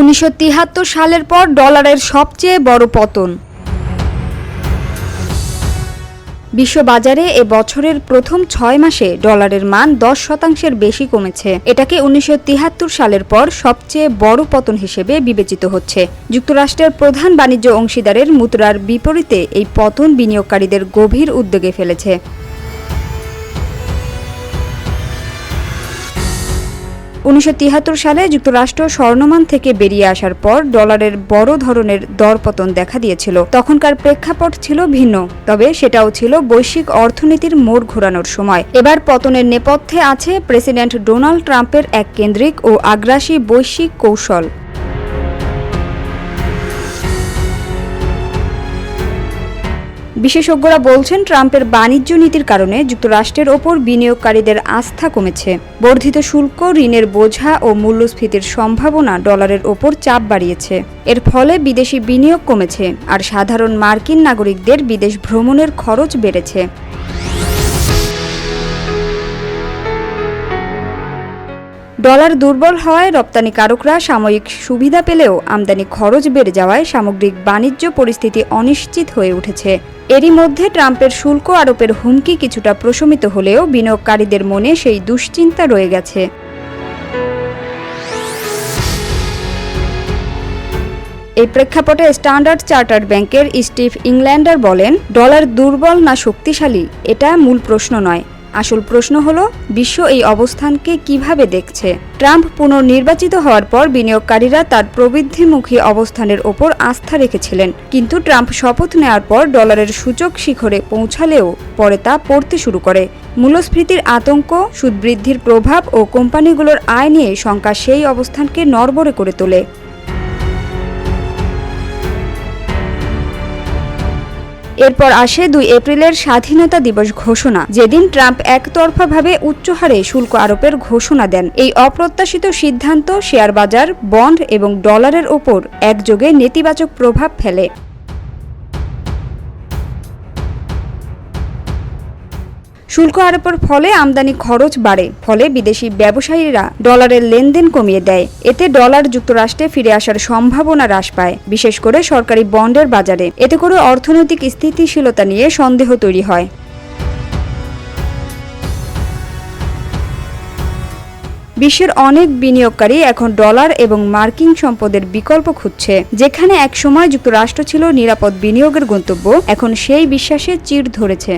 1973 সালের পর ডলারের সবচেয়ে বড় পতন। বিশ্ববাজারে এ বছরের প্রথম 6 মাসে ডলারের মান 10% বেশি কমেছে। এটাকে 1973 সালের পর সবচেয়ে বড় পতন হিসেবে বিবেচিত হচ্ছে। যুক্তরাষ্ট্রের প্রধান বাণিজ্য অংশীদারের মুদ্রার বিপরীতে এই পতন বিনিয়োগকারীদের গভীর উদ্বেগে ফেলেছে। 1973 সালে যুক্তরাষ্ট্র স্বর্ণমান থেকে বেরিয়ে আসার পর ডলারের বড় ধরনের দরপতন দেখা দিয়েছিল। তখনকার প্রেক্ষাপট ছিল ভিন্ন, তবে সেটাও ছিল বৈশ্বিক অর্থনীতির মোড় ঘোরানোর সময়। এবার পতনের নেপথ্যে আছে প্রেসিডেন্ট ডোনাল্ড ট্রাম্পের এককেন্দ্রিক ও আগ্রাসী বৈশ্বিক কৌশল। বিশেষজ্ঞরা বলছেন, ট্রাম্পের বাণিজ্য নীতির কারণে যুক্তরাষ্ট্রের ওপর বিনিয়োগকারীদের আস্থা কমেছে। বর্ধিত শুল্ক, ঋণের বোঝা ও মূল্যস্ফীতির সম্ভাবনা ডলারের ওপর চাপ বাড়িয়েছে। এর ফলে বিদেশি বিনিয়োগ কমেছে, আর সাধারণ মার্কিন নাগরিকদের বিদেশ ভ্রমণের খরচ বেড়েছে। ডলার দুর্বল হওয়ায় রপ্তানিকারকরা সাময়িক সুবিধা পেলেও আমদানি খরচ বেড়ে যাওয়ায় সামগ্রিক বাণিজ্য পরিস্থিতি অনিশ্চিত হয়ে উঠেছে। এরই মধ্যে ট্রাম্পের শুল্ক আরোপের হুমকি কিছুটা প্রশমিত হলেও বিনিয়োগকারীদের মনে সেই দুশ্চিন্তা রয়ে গেছে। এই প্রেক্ষাপটে স্ট্যান্ডার্ড চার্টার্ড ব্যাংকের স্টিভ ইংল্যান্ডার বলেন, ডলার দুর্বল না শক্তিশালী এটা মূল প্রশ্ন নয়। আসল প্রশ্ন হলো, বিশ্ব এই অবস্থানকে কিভাবে দেখছে। ট্রাম্প পুনর্নির্বাচিত হওয়ার পর বিনিয়োগকারীরা তার প্রবৃদ্ধিমুখী অবস্থানের ওপর আস্থা রেখেছিলেন, কিন্তু ট্রাম্প শপথ নেওয়ার পর ডলারের সূচক শিখরে পৌঁছালেও পরে তা পড়তে শুরু করে। মূল্যস্ফীতির আতঙ্ক, সুদ বৃদ্ধির প্রভাব ও কোম্পানিগুলোর আয় নিয়ে শঙ্কা সেই অবস্থানকে নড়বড়ে করে তোলে। এরপর আসে 2 এপ্রিলের স্বাধীনতা দিবস ঘোষণা, যেদিন ট্রাম্প একতরফাভাবে উচ্চ হারে শুল্ক আরোপের ঘোষণা দেন। এই অপ্রত্যাশিত সিদ্ধান্ত শেয়ার বাজার, বন্ড এবং ডলারের ওপর একযোগে নেতিবাচক প্রভাব ফেলে। শুল্ক আরোপের ফলে আমদানি খরচ বাড়ে, ফলে বিদেশি ব্যবসায়ীরা ডলারের লেনদেন কমিয়ে দেয়। এতে ডলার যুক্তরাষ্ট্রে ফিরে আসার সম্ভাবনা হ্রাস পায়, বিশেষ করে সরকারি বন্ডের বাজারে। এতে করে অর্থনৈতিক স্থিতিশীলতা নিয়ে সন্দেহ তৈরি হয়। বিশ্বের অনেক বিনিয়োগকারী এখন ডলার এবং মার্কিন সম্পদের বিকল্প খুঁজছে। যেখানে একসময় যুক্তরাষ্ট্র ছিল নিরাপদ বিনিয়োগের গন্তব্য, এখন সেই বিশ্বাসে চিড় ধরেছে।